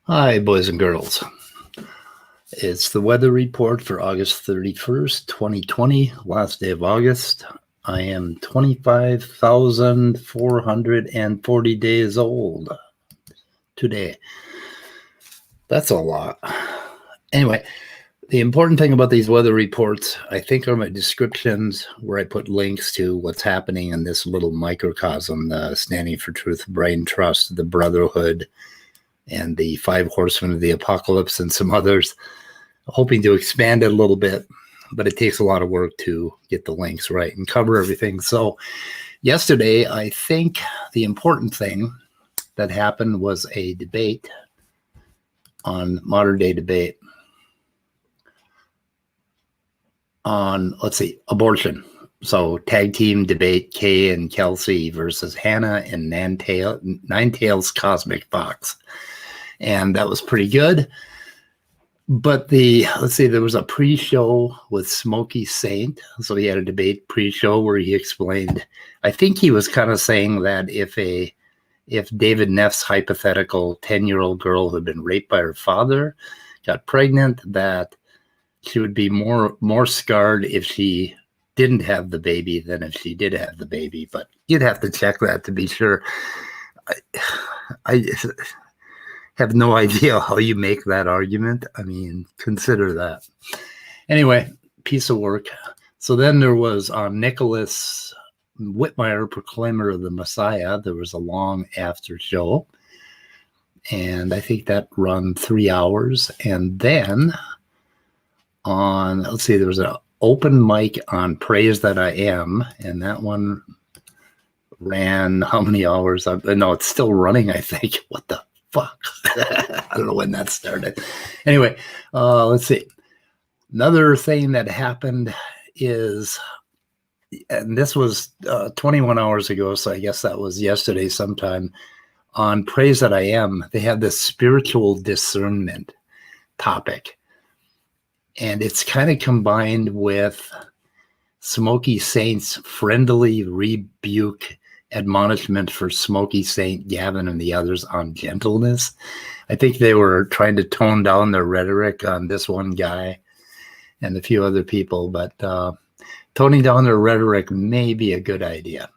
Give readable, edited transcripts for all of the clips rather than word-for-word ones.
Hi, boys and girls. It's the weather report for August 31st, 2020, last day of August. I am 25,440 days old today. That's a lot. Anyway, the important thing about these weather reports, I think, are my descriptions where I put links to what's happening in this little microcosm, the Standing for Truth Brain Trust, the Brotherhood, and the Five Horsemen of the Apocalypse, and some others, hoping to expand it a little bit, but it takes a lot of work to get the links right and cover everything. So yesterday, I think the important thing that happened was a debate on modern day debate on, abortion. So tag team debate, Kay and Kelsey versus Hannah and Ninetails Cosmic Fox. And that was pretty good. But there was a pre-show with Smokey Saint. So he had a debate pre-show where he explained, I think he was kind of saying that if David Neff's hypothetical 10-year-old girl who had been raped by her father got pregnant, that she would be more scarred if she didn't have the baby than if she did have the baby. But you'd have to check that to be sure. I have no idea how you make that argument. I mean, consider that. Anyway, piece of work. So then there was Nicholas Whitmire, Proclaimer of the Messiah. There was a long after show. And I think that run 3 hours. And then there was an open mic on Praise That I Am. And that one ran how many hours? No, it's still running, I think. What the fuck? I don't know when that started. Anyway, let's see. Another thing that happened is, and this was 21 hours ago, so I guess that was yesterday sometime, on Praise That I Am, they had this spiritual discernment topic. And it's kind of combined with Smokey Saint's friendly rebuke admonishment for Smokey Saint, Gavin, and the others on gentleness. I think they were trying to tone down their rhetoric on this one guy and a few other people, but toning down their rhetoric may be a good idea.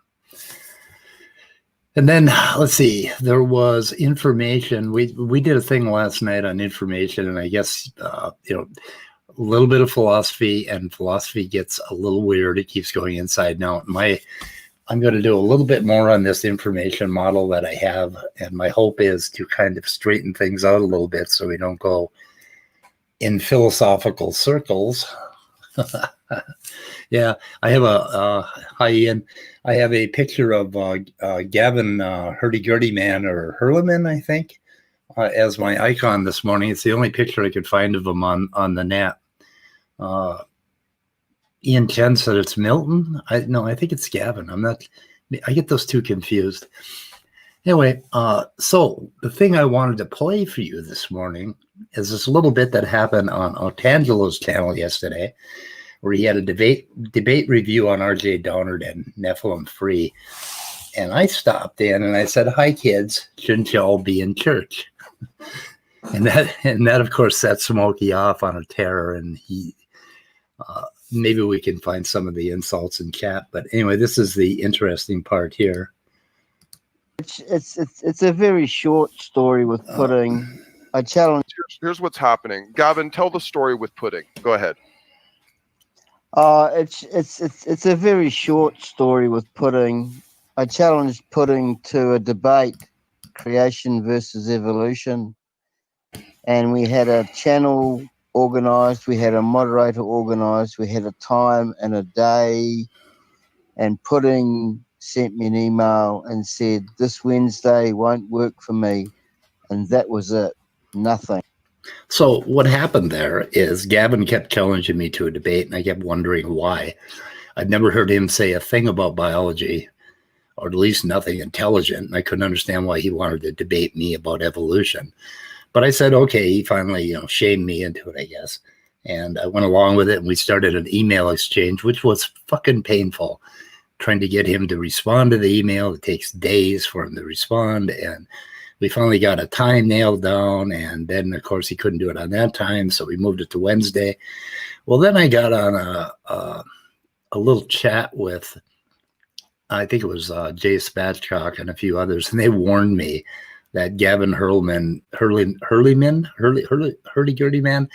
And then, let's see, there was information. We did a thing last night on information, and I guess, a little bit of philosophy, and philosophy gets a little weird. It keeps going inside and out. I'm going to do a little bit more on this information model that I have, and my hope is to kind of straighten things out a little bit so we don't go in philosophical circles. Yeah, I have hi Ian. I have a picture of Gavin Hurdy-Gurdy Man, or Hurleman, I think, as my icon this morning. It's the only picture I could find of him on the net. Ian Chen said it's Milton. I think it's Gavin. I get those two confused. Anyway, so the thing I wanted to play for you this morning is this little bit that happened on Otangelo's channel yesterday, where he had a debate review on R.J. Downard and Nephilim Free. And I stopped in and I said, "Hi, kids. Shouldn't you all be in church?" and that, of course, set Smokey off on a tear, and he... maybe we can find some of the insults in chat, but anyway, this is the interesting part here. It's a very short story with pudding. I challenge. Here's what's happening. Gavin, tell the story with pudding. Go ahead. It's a very short story with pudding. I challenged pudding to a debate, creation versus evolution, and we had a channel organized, we had a moderator organized, we had a time and a day, and Pudding sent me an email and said, "This Wednesday won't work for me," and that was it. Nothing. So what happened there is Gavin kept challenging me to a debate, and I kept wondering why. I'd never heard him say a thing about biology, or at least nothing intelligent, and I couldn't understand why he wanted to debate me about evolution. But I said, okay, he finally, shamed me into it, I guess. And I went along with it, and we started an email exchange, which was fucking painful. Trying to get him to respond to the email. It takes days for him to respond. And we finally got a time nailed down, and then of course he couldn't do it on that time, so we moved it to Wednesday. Well, then I got on a little chat with, I think it was Jay Spatchcock and a few others, and they warned me that Gavin Hurley-Gurdy man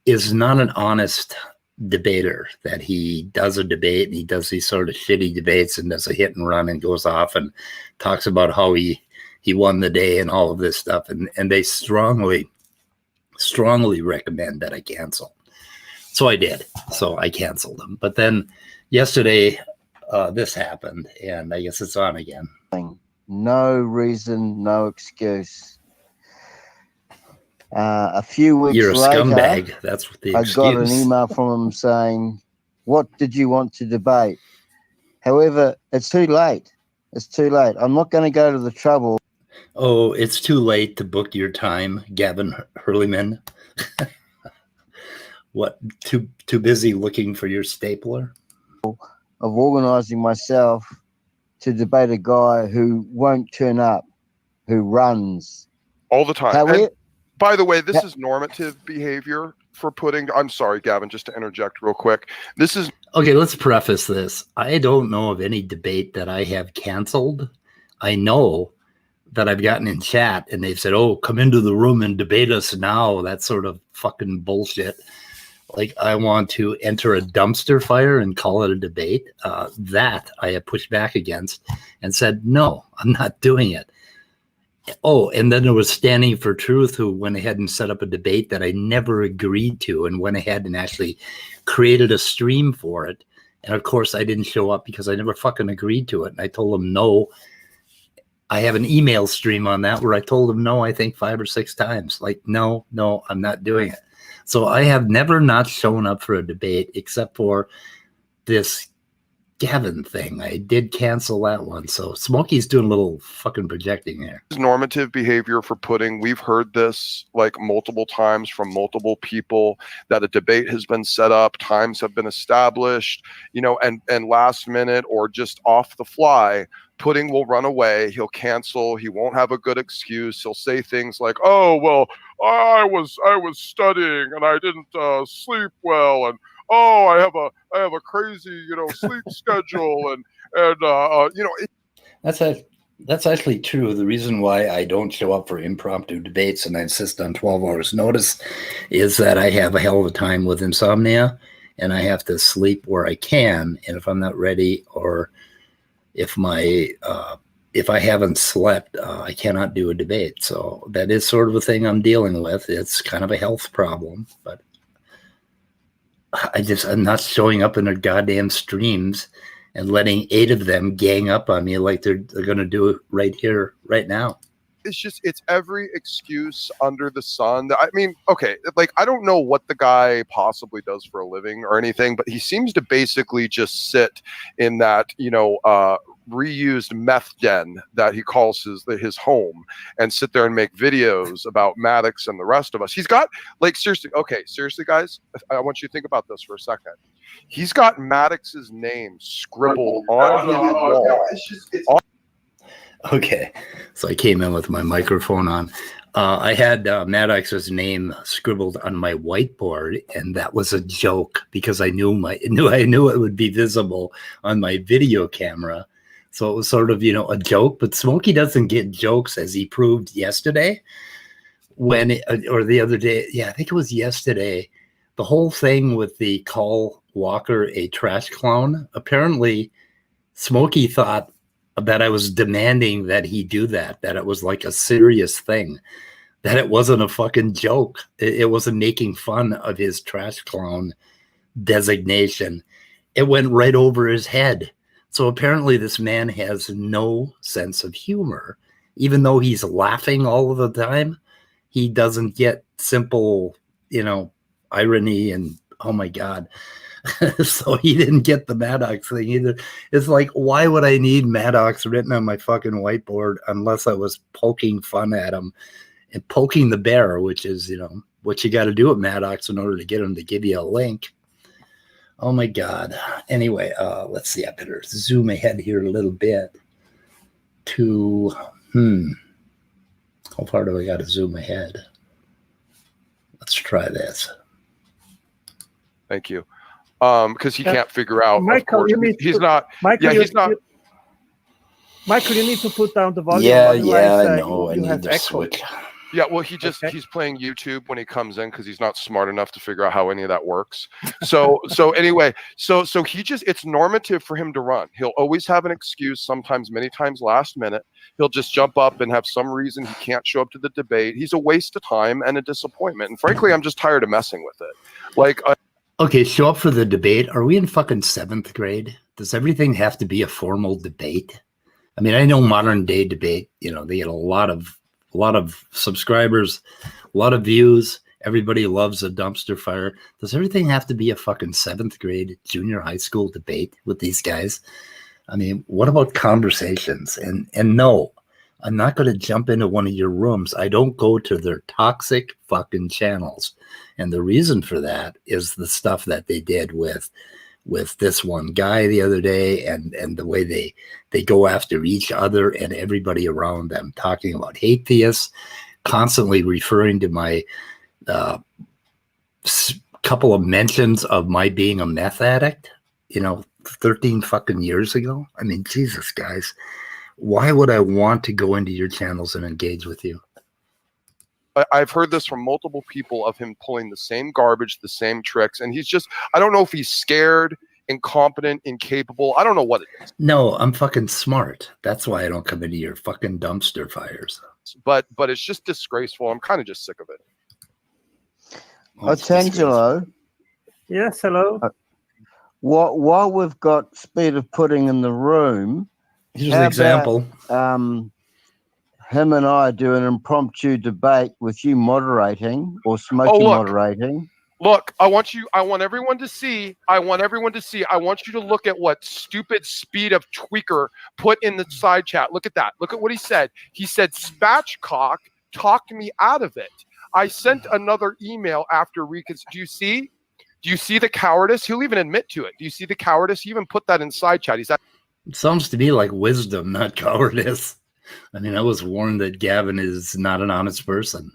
is not an honest debater, that he does a debate and he does these sort of shitty debates and does a hit and run and goes off and talks about how he won the day and all of this stuff. And they strongly recommend that I cancel. So I did. So I canceled them. But then yesterday, this happened, and I guess it's on again. No reason, no excuse. A few weeks You're a later, scumbag. That's what the excuse. I got an email from him saying, "What did you want to debate?" However, it's too late. It's too late. I'm not going to go to the trouble. Oh, it's too late to book your time, Gavin Hurleyman. What? Too busy looking for your stapler? Of organising myself to debate a guy who won't turn up, who runs all the time. However, by the way, this is normative behavior for Pudding. I'm sorry, Gavin, just to interject real quick. This is okay. Let's preface this. I don't know of any debate that I have canceled. I know that I've gotten in chat and they've said, "Oh, come into the room and debate us now." That sort of fucking bullshit. Like, I want to enter a dumpster fire and call it a debate. That I have pushed back against and said, no, I'm not doing it. Oh, and then there was Standing for Truth, who went ahead and set up a debate that I never agreed to and went ahead and actually created a stream for it. And of course, I didn't show up because I never fucking agreed to it. And I told them no. I have an email stream on that where I told them no, I think 5 or 6 times. Like, no, I'm not doing it. So I have never not shown up for a debate except for this Gavin thing. I did cancel that one. So Smokey's doing a little fucking projecting here. Normative behavior for Pudding. We've heard this like multiple times from multiple people, that a debate has been set up, times have been established, and last minute or just off the fly, Pudding will run away. He'll cancel. He won't have a good excuse. He'll say things like, "Oh, well, I was studying and I didn't sleep well, and oh, I have a crazy sleep schedule, and That's actually true. The reason why I don't show up for impromptu debates and I insist on 12 hours notice is that I have a hell of a time with insomnia, and I have to sleep where I can. And if I'm not ready, or if I haven't slept, I cannot do a debate. So that is sort of a thing I'm dealing with. It's kind of a health problem, but I'm not showing up in their goddamn streams and letting 8 of them gang up on me like they're going to do it right here, right now. It's every excuse under the sun. I mean, okay, like, I don't know what the guy possibly does for a living or anything, but he seems to basically just sit in that, reused meth den that he calls his home, and sit there and make videos about Maddox and the rest of us. He's got, like, seriously, guys, I want you to think about this for a second. He's got Maddox's name scribbled on his wall. Okay, so I came in with my microphone on. I had Maddox's name scribbled on my whiteboard, and that was a joke because I knew it would be visible on my video camera. So it was sort of, a joke. But Smokey doesn't get jokes, as he proved yesterday, or the other day. Yeah, I think it was yesterday. The whole thing with the call Walker a trash clown. Apparently, Smokey thought that I was demanding that he do that it was like a serious thing, that it wasn't a fucking joke. It wasn't making fun of his trash clown designation. It went right over his head. So apparently this man has no sense of humor. Even though he's laughing all of the time, he doesn't get simple, irony and, oh my God. So he didn't get the Maddox thing either. It's like, why would I need Maddox written on my fucking whiteboard unless I was poking fun at him and poking the bear, which is, what you got to do with Maddox in order to get him to give you a link. Oh my God. Anyway, let's see. I better zoom ahead here a little bit to, How far do I got to zoom ahead? Let's try this. Thank you. Because he can't figure out. Michael, of course, he's not. Michael, Yeah, he's not. Michael, you need to put down the volume. Yeah, otherwise, I know. I you need have to echo. switch. Yeah, well, he's playing YouTube when he comes in because he's not smart enough to figure out how any of that works. So anyway, so he just, it's normative for him to run. He'll always have an excuse, sometimes many times last minute. He'll just jump up and have some reason he can't show up to the debate. He's a waste of time and a disappointment. And frankly, I'm just tired of messing with it. Like, okay, show up for the debate. Are we in fucking 7th grade? Does everything have to be a formal debate? I mean, I know modern day debate, they get a lot of subscribers, a lot of views. Everybody loves a dumpster fire. Does everything have to be a fucking 7th grade junior high school debate with these guys? I mean, what about conversations? And no, I'm not going to jump into one of your rooms. I don't go to their toxic fucking channels. And the reason for that is the stuff that they did with this one guy the other day, and the way they go after each other and everybody around them, talking about atheists, constantly referring to my couple of mentions of my being a meth addict, 13 fucking years ago. I mean, Jesus, guys, why would I want to go into your channels and engage with you? I've heard this from multiple people of him pulling the same garbage, the same tricks. And he's just, I don't know if he's scared, incompetent, incapable. I don't know what it is. No, I'm fucking smart. That's why I don't come into your fucking dumpster fires. But it's just disgraceful. I'm kind of just sick of it. Tangelo. Yes, hello. While we've got Speed of Pudding in the room, here's an example. Him and I do an impromptu debate with you moderating or Smokey moderating. Look, I want everyone to see. I want you to look at what stupid Speed of Tweaker put in the side chat. Look at that. Look at what he said. He said, Spatchcock talked me out of it. I sent another email after do you see? Do you see the cowardice? He'll even admit to it. Do you see the cowardice? He even put that in side chat. It sounds to me like wisdom, not cowardice. I mean, I was warned that Gavin is not an honest person.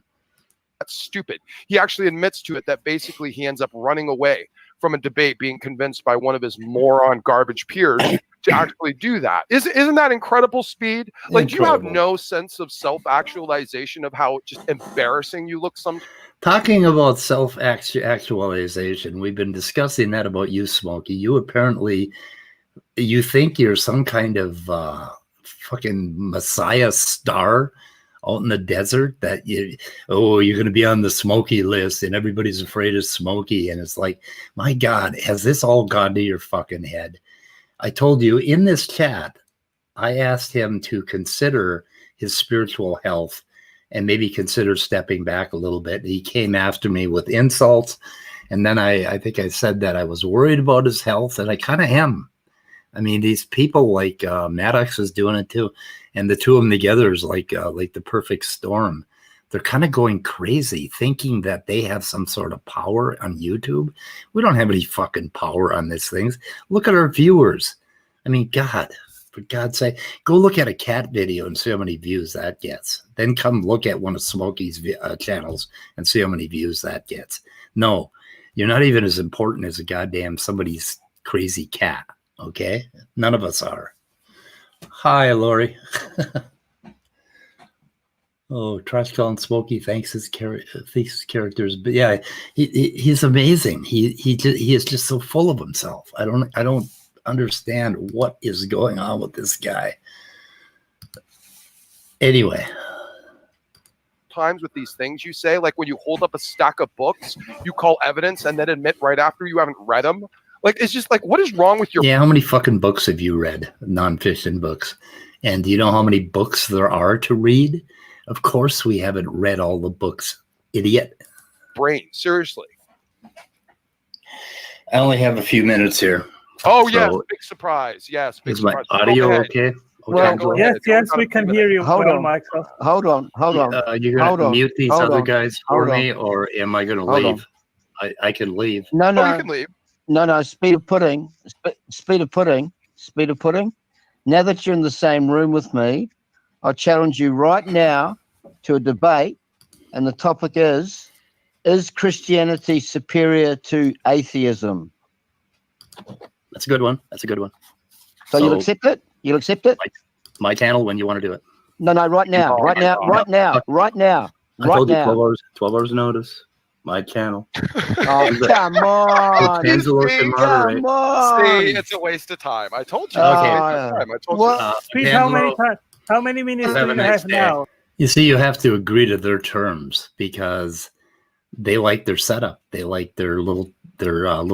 That's stupid. He actually admits to it that basically he ends up running away from a debate, being convinced by one of his moron garbage peers to actually do that. Isn't that incredible, Speed? Like, incredible. Do you have no sense of self-actualization of how just embarrassing you look sometimes? Talking about self-actualization, we've been discussing that about you, Smokey. You think you're some kind of fucking messiah star out in the desert, that you're going to be on the Smokey list and everybody's afraid of Smokey. And it's like, my God, has this all gone to your fucking head? I told you in this chat, I asked him to consider his spiritual health and maybe consider stepping back a little bit. He came after me with insults. And then I think I said that I was worried about his health, and I kind of am. I mean, these people like Maddox is doing it too, and the two of them together is like the perfect storm. They're kind of going crazy, thinking that they have some sort of power on YouTube. We don't have any fucking power on these things. Look at our viewers. I mean, God, for God's sake, go look at a cat video and see how many views that gets. Then come look at one of Smokey's channels and see how many views that gets. No, you're not even as important as a goddamn somebody's crazy cat. Okay, none of us are. Hi, Lori. Oh, Trash Calling Smokey thanks his characters, but yeah, he's amazing. He is just so full of himself. I don't understand what is going on with this guy. Anyway, times with these things you say, like when you hold up a stack of books, you call evidence and then admit right after you haven't read them. Like, it's just like, what is wrong with your... Yeah, how many fucking books have you read? Nonfiction books. And do you know how many books there are to read? Of course we haven't read all the books, idiot. Brain, seriously. I only have a few minutes here. Oh, so, yes, big surprise. Yes, big surprise. Is my audio okay? Well, yes, we can hear you. Hold on, Michael. Hold on. You're going to mute these other guys for me, or am I going to leave? I can leave. No. You can leave. No, Speed of Pudding. Now that you're in the same room with me, I challenge you right now to a debate, and the topic is Christianity superior to atheism? That's a good one. That's a good one. So you'll accept it? You'll accept it? My channel when you want to do it. No, right now. Oh Right my now. God. Right now. Right now. I Right told you now. 12 hours notice. My channel. Oh, come on. Angelo can moderate. Come on. See, it's a waste of time. I told you. Okay. It's a waste of time. I told What? Pete, Angelo, how many minutes have do a you nice have day. now? you see, you have to agree to their terms because they like their setup. They like their little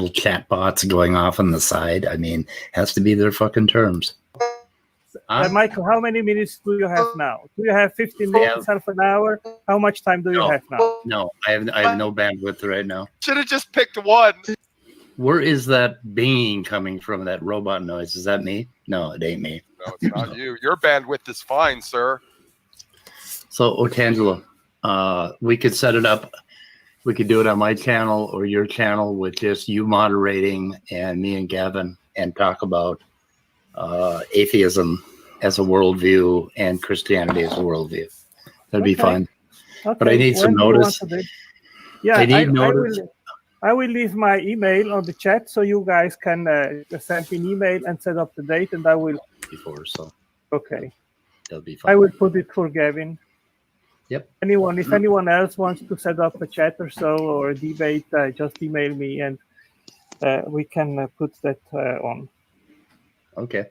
chat bots going off on the side. I mean, has to be their fucking terms. Michael, how many minutes do you have now? Do you have 15 minutes, half an hour? How much time do you No. have now? No, I have no bandwidth right now. Should have just picked one. Where is that binging coming from? That robot noise? Is that me? No, it ain't me. No, it's not you. Your bandwidth is fine, sir. So, Otangelo, we could set it up. We could do it on my channel or your channel with just you moderating and me and Gavin and talk about atheism as a worldview and Christianity as a worldview. That'd be fine. Okay. But I need some When do you notice. want to do- Yeah, I need notice. I will leave my email on the chat so you guys can send me an email and set up the date, and I will. Before, so Okay. that'll be fine. I will put it for Gavin. Yep. If anyone else wants to set up a chat or so or a debate, just email me and we can put that on. Okay.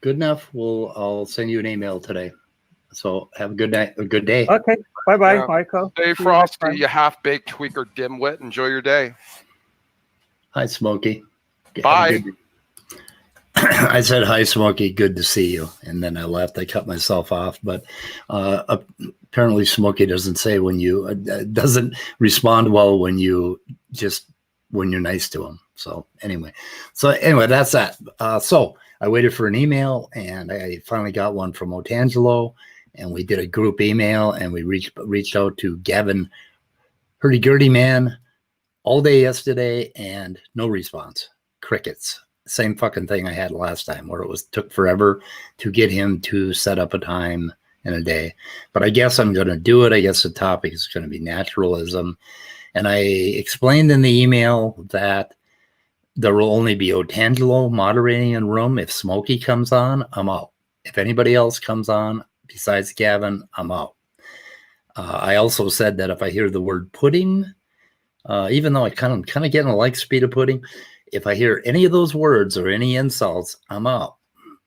Good enough. I'll send you an email today. So have a good night, a good day. Okay. Bye-bye, Yeah. Michael. Hey, See you next Frosty, time. you half-baked tweaker dimwit. Enjoy your day. Hi, Smokey. Have a Bye. good day. I said, hi, Smokey. Good to see you. And then I left. I cut myself off. But apparently Smokey doesn't say doesn't respond well when you're nice to him. So anyway, that's that. So I waited for an email and I finally got one from Otangelo, and we did a group email and we reached out to Gavin, hurdy-gurdy man, all day yesterday and no response. Crickets. Same fucking thing I had last time where took forever to get him to set up a time in a day. But I guess I'm going to do it. I guess the topic is going to be naturalism. And I explained in the email that there will only be Otangelo moderating in room. If Smokey comes on, I'm out. If anybody else comes on besides Gavin, I'm out. I also said that if I hear the word pudding, even though I'm kind of getting a like speed of pudding, if I hear any of those words or any insults, I'm out.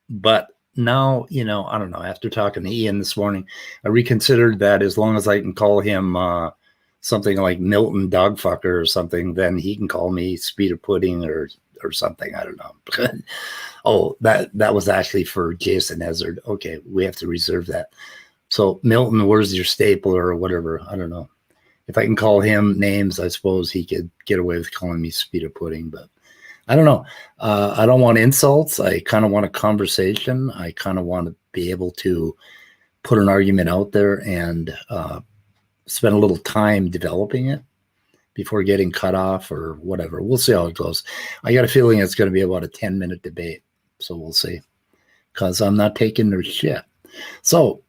But now, I don't know. After talking to Ian this morning, I reconsidered that as long as I can call him something like Milton Dogfucker or something, then he can call me Speed of Pudding or something. I don't know. Oh, that was actually for Jason Hazard. Okay, we have to reserve that. So Milton, where's your stapler or whatever? I don't know. If I can call him names, I suppose he could get away with calling me Speed of Pudding, but I don't know. I don't want insults. I kind of want a conversation. I kind of want to be able to put an argument out there and spend a little time developing it before getting cut off or whatever. We'll see how it goes. I got a feeling it's going to be about a 10-minute debate. So we'll see, because I'm not taking their shit. So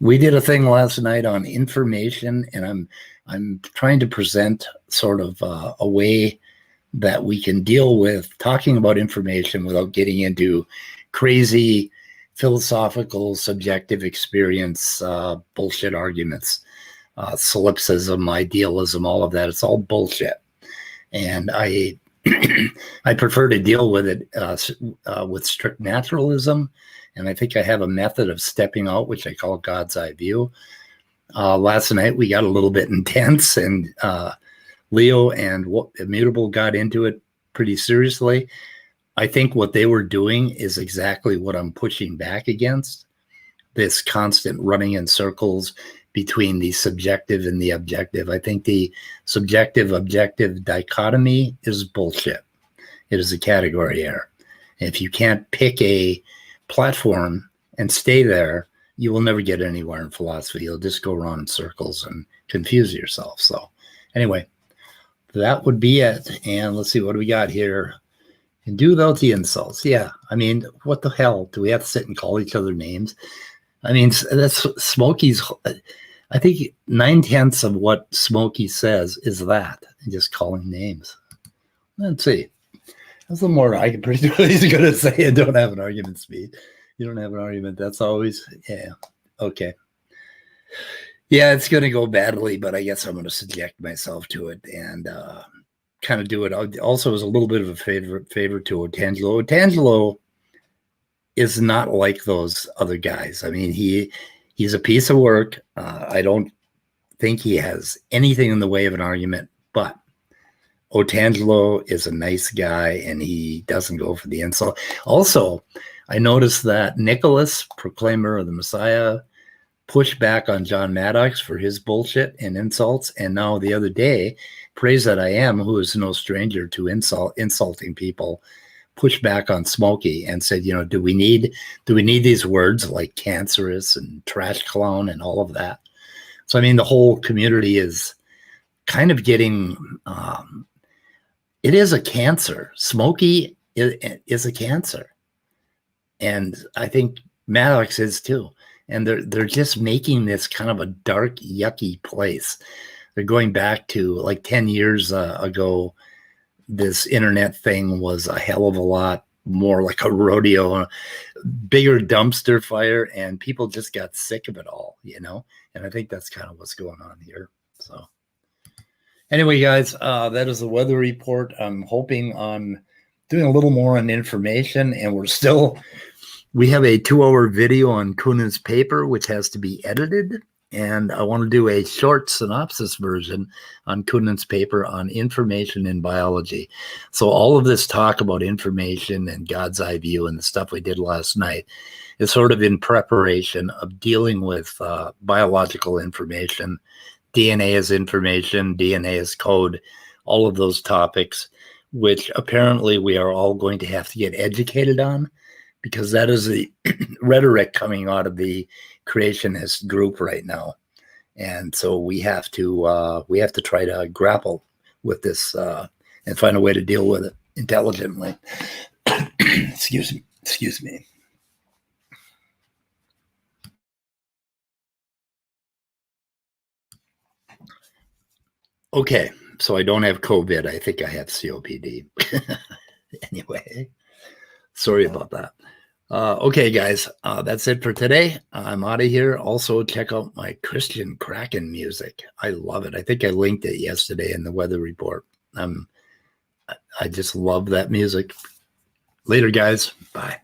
we did a thing last night on information, and I'm trying to present sort of a way that we can deal with talking about information without getting into crazy philosophical, subjective experience, bullshit arguments, solipsism, idealism, all of that. It's all bullshit. And I prefer to deal with it with strict naturalism. And I think I have a method of stepping out, which I call God's eye view. Last night we got a little bit intense, and Leo and Immutable got into it pretty seriously. I think what they were doing is exactly what I'm pushing back against. This constant running in circles between the subjective and the objective. I think the subjective-objective dichotomy is bullshit. It is a category error. If you can't pick a platform and stay there, you will never get anywhere in philosophy. You'll just go around in circles and confuse yourself. So anyway, that would be it. And let's see, what do we got here? And do without the insults. Yeah, I mean, what the hell? Do we have to sit and call each other names? I mean, that's Smokey's. I think 9/10 of what Smokey says is that, just calling names. Let's see. That's a little more. I can pretty easily going to say, don't have an argument, Speed. You don't have an argument. That's always, yeah. Okay. Yeah, it's going to go badly, but I guess I'm going to subject myself to it and kind of do it. Also, as a little bit of a favor to Otangelo. Otangelo is not like those other guys. I mean, he's a piece of work. I don't think he has anything in the way of an argument, but Otangelo is a nice guy and he doesn't go for the insult. Also, I noticed that Nicholas, proclaimer of the Messiah, pushed back on John Maddox for his bullshit and insults. And now the other day, Praise That I Am, who is no stranger to insulting people, pushed back on Smokey and said, do we need these words like cancerous and trash clown and all of that? So, I mean, the whole community is kind of getting, it is a cancer. Smokey is a cancer. And I think Maddox is too. And they're just making this kind of a dark, yucky place. They're going back to like 10 years ago. This internet thing was a hell of a lot more like a rodeo, a bigger dumpster fire, and people just got sick of it all, And I think that's kind of what's going on here. So anyway, guys, that is the weather report. I'm hoping on doing a little more on information, and we have a 2-hour video on Kunin's paper, which has to be edited. And I want to do a short synopsis version on Kunin's paper on information in biology. So all of this talk about information and God's eye view and the stuff we did last night is sort of in preparation of dealing with biological information. DNA is information, DNA is code, all of those topics, which apparently we are all going to have to get educated on, because that is the rhetoric coming out of the creationist group right now. And so we have to try to grapple with this and find a way to deal with it intelligently. Excuse me. Okay, so I don't have COVID. I think I have COPD. Anyway, sorry about that. Okay, guys, that's it for today. I'm out of here. Also, check out my Christian Kraken music. I love it. I think I linked it yesterday in the weather report. I just love that music. Later, guys. Bye.